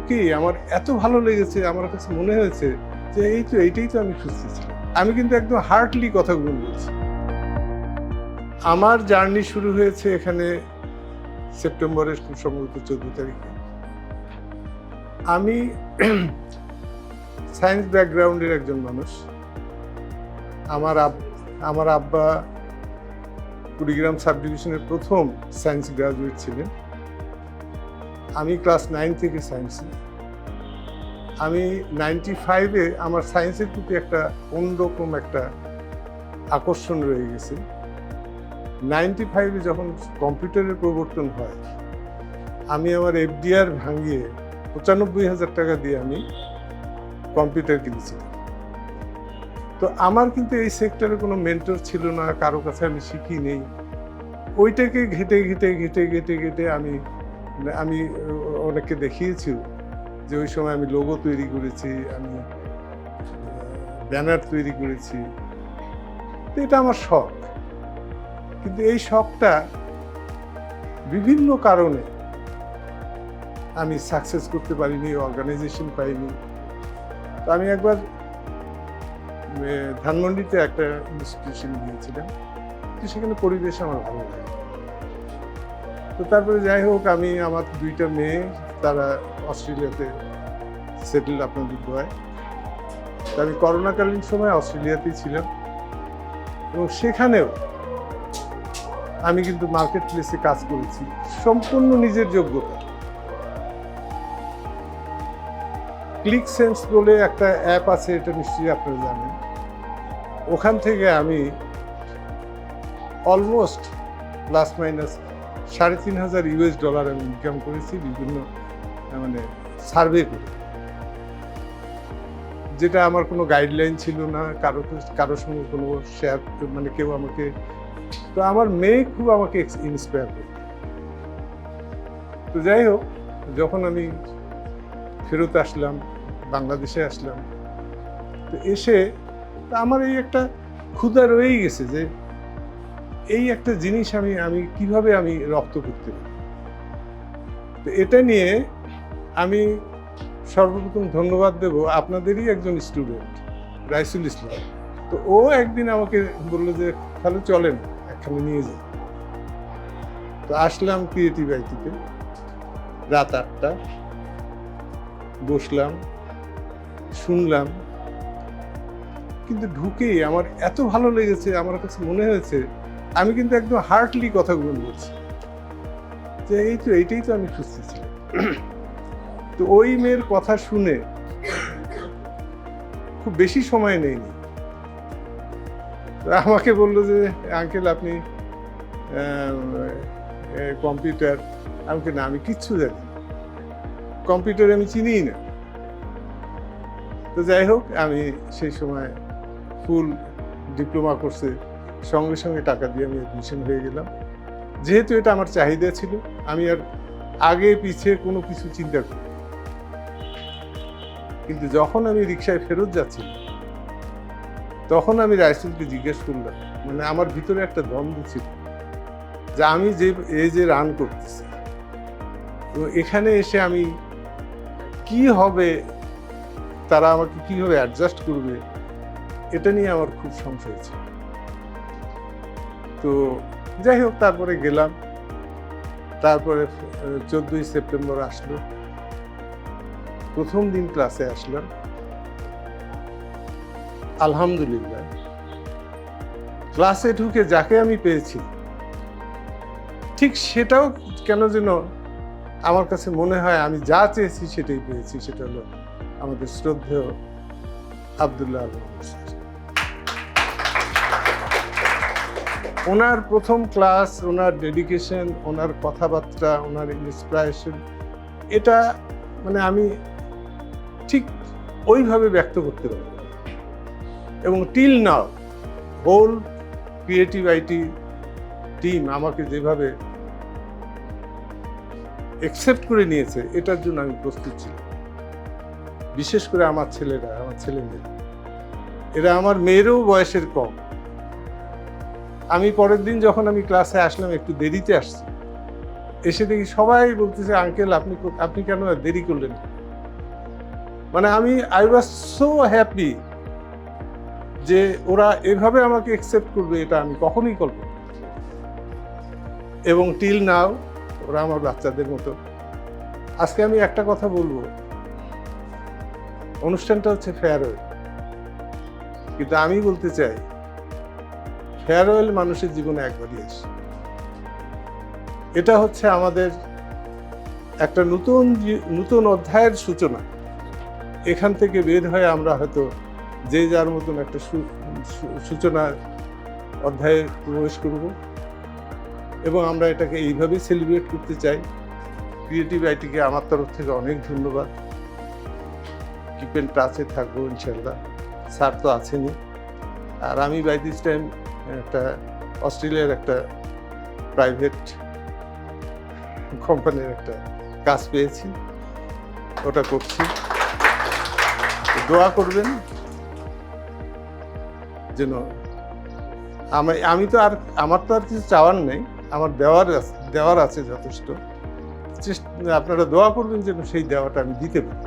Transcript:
ঢুকেই আমার এত ভালো লেগেছে, আমার কাছে মনে হয়েছে যে এইটাই তো আমি খুঁজতেছিলাম। আমি কিন্তু একদম হার্টলি কথাগুলো বলছি। আমার জার্নি শুরু হয়েছে এখানে সেপ্টেম্বরের খুব সম্ভবত 14 তারিখে। আমি সায়েন্স ব্যাকগ্রাউন্ডের একজন মানুষ। আমার আব্বা কুড়িগ্রাম সাব ডিভিশনের প্রথম সায়েন্স গ্রাজুয়েট ছিলেন। আমি ক্লাস 9 থেকে সায়েন্সে। আমি 95-এ আমার সায়েন্সের প্রতি একটা অন্যরকম একটা আকর্ষণ রয়ে গেছে। 95-এ যখন কম্পিউটারের প্রবর্তন হয়, আমি আমার এফডিআর ভাঙিয়ে 95,000 টাকা দিয়ে আমি কম্পিউটার কিনেছিলাম। তো আমার কিন্তু এই সেক্টরে কোনো মেন্টর ছিল না, কারো কাছে আমি শিখি নেই। ওইটাকে ঘেটে আমি অনেককে দেখিয়েছি যে ওই সময় আমি লোগো তৈরি করেছি, আমি ব্যানার তৈরি করেছি। তো এটা আমার শখ, কিন্তু এই শখটা বিভিন্ন কারণে আমি সাকসেস করতে পারিনি, অর্গানাইজেশন পাইনি। তো আমি একবার ধানমন্ডিতে একটা ইনস্টিটিউশনে গিয়েছিলাম, তো সেখানে পরিবেশ আমার ভালো লাগে। তো তারপরে যাই হোক, আমি আমার 2টা মেয়ে, তারা অস্ট্রেলিয়াতে সেটেল আপনাদের দোয়ায়। তো আমি করোনাকালীন সময় অস্ট্রেলিয়াতেই ছিলাম এবং সেখানেও আমি কিন্তু মার্কেট প্লেসে কাজ করেছি সম্পূর্ণ নিজের যোগ্যতা। ক্লিক সেন্স বলে একটা অ্যাপ আছে, এটা নিশ্চয়ই আপনারা জানেন। ওখান থেকে আমি অলমোস্ট প্লাস মাইনাস $3,500 আমি ইনকাম করেছি বিভিন্ন সার্ভে করে, যেটা আমার কোনো গাইডলাইন ছিল না, কারোর সঙ্গে কোনো শেয়ার কেউ আমাকে। তো আমার মেয়ে খুব আমাকে ইন্সপায়ার করে। তো যাই হোক, যখন আমি ফেরত আসলাম, বাংলাদেশে আসলাম, তো এসে আমার এই একটা ক্ষুধা রয়েই গেছে যে এই একটা জিনিস আমি কিভাবে আমি রপ্ত করতে পারি। তো এটা নিয়ে আমি সর্বপ্রথম ধন্যবাদ দেব আপনাদেরই একজন স্টুডেন্ট, রাইসুল ইসলাম। তো ও একদিন আমাকে বললো যে তাহলে চলেন একখানে নিয়ে যাই। তো আসলাম ক্রিয়েটিভ আইটিতে, রাত 8টা, বসলাম, শুনলাম, কিন্তু ঢুকেই আমার এত ভালো লেগেছে, আমার কাছে মনে হয়েছে আমি কিন্তু একদম হার্টলি কথাগুলো বলছি যে এইটাই তো আমি খুঁজতেছিলাম। তো ওই মেয়ের কথা শুনে খুব বেশি সময় নেয়নি, আমাকে বললো যে আঙ্কেল আপনি কম্পিউটার। আমি কিচ্ছু জানি না, কম্পিউটার আমি চিনিই না। তো যাই হোক, আমি সেই সময় ফুল ডিপ্লোমা কোর্সে সঙ্গে সঙ্গে টাকা দিয়ে আমি অ্যাডমিশন হয়ে গেলাম। যেহেতু এটা আমার চাহিদা ছিল, আমি আর আগে পিছিয়ে কোনো কিছু চিন্তা করি। কিন্তু যখন আমি রিক্সায় ফেরত যাচ্ছি, তখন আমি রাইসুলকে জিজ্ঞেস করলাম, আমার ভিতরে একটা দ্বন্দ্ব ছিল যে আমি যে রান করতেছি, তো এখানে এসে আমি কি হবে, তারা আমাকে কিভাবে অ্যাডজাস্ট করবে, এটা নিয়ে আমার খুব সংশয় ছিল। তো যাই হোক, তারপরে গেলাম। তারপরে 14ই সেপ্টেম্বর আসলো, প্রথম দিন ক্লাসে আসলাম। আলহামদুলিল্লাহ, ক্লাসে ঢুকে যাকে আমি পেয়েছি, ঠিক সেটাও কেন যেন আমার কাছে মনে হয় আমি যা চেয়েছি সেটাই পেয়েছি। সেটা হলো আমাদের শ্রদ্ধেয় আব্দুল্লাহ আল মাহমুদ স্যার। ওনার প্রথম ক্লাস, ওনার ডেডিকেশন, ওনার কথাবার্তা, ওনার ইন্সপিরেশন, এটা আমি ঠিক ওইভাবে ব্যক্ত করতে পারি। এবং till now whole creative IT team আমাকে যেভাবে অ্যাকসেপ্ট করে নিয়েছে, এটার জন্য আমি প্রস্তুত ছিলাম। বিশেষ করে আমার ছেলে মেয়ে, এরা আমার মেয়েরও বয়সের কম। আমি পরের দিন যখন আমি ক্লাসে আসলাম, একটু দেরিতে আসছি, এসে দেখি সবাই বলতেছে আঙ্কেল আপনি কেন দেরি করলেন। মানে আই ওয়াজ সো হ্যাপি যে ওরা এভাবে আমাকে অ্যাকসেপ্ট করবে এটা আমি কখনোই কল্পনা করিনি। এবং টিল নাও ওরা আমার বাচ্চাদের মতো। আজকে আমি একটা কথা বলবো, অনুষ্ঠানটা হচ্ছে ফেয়ারওয়েল, কিন্তু আমি বলতে চাই ফেয়ারওয়েল মানুষের জীবনে একবারই আসে। এটা হচ্ছে আমাদের একটা নতুন অধ্যায়ের সূচনা। এখান থেকে বের হয়ে আমরা হয়তো যে যার মতন একটা সূচনার অধ্যায়ে প্রবেশ করব এবং আমরা এটাকে এইভাবেই সেলিব্রেট করতে চাই। ক্রিয়েটিভ আইটিকে আমার তরফ থেকে অনেক ধন্যবাদ। কিপ ইন টাচে থাকবো ইনশাল্লাহ। স্যার তো আছেনই, আর আমি বাই দিস টাইম একটা অস্ট্রেলিয়ার একটা প্রাইভেট কোম্পানির একটা কাজ পেয়েছি, ওটা করছি। দোয়া করবেন যেন আমি তো আর আমার তো আর কিছু চাওয়ার নেই, আমার দেওয়ার আছে যথেষ্ট। আপনারা দোয়া করবেন যেন সেই দেওয়াটা আমি দিতে পারি।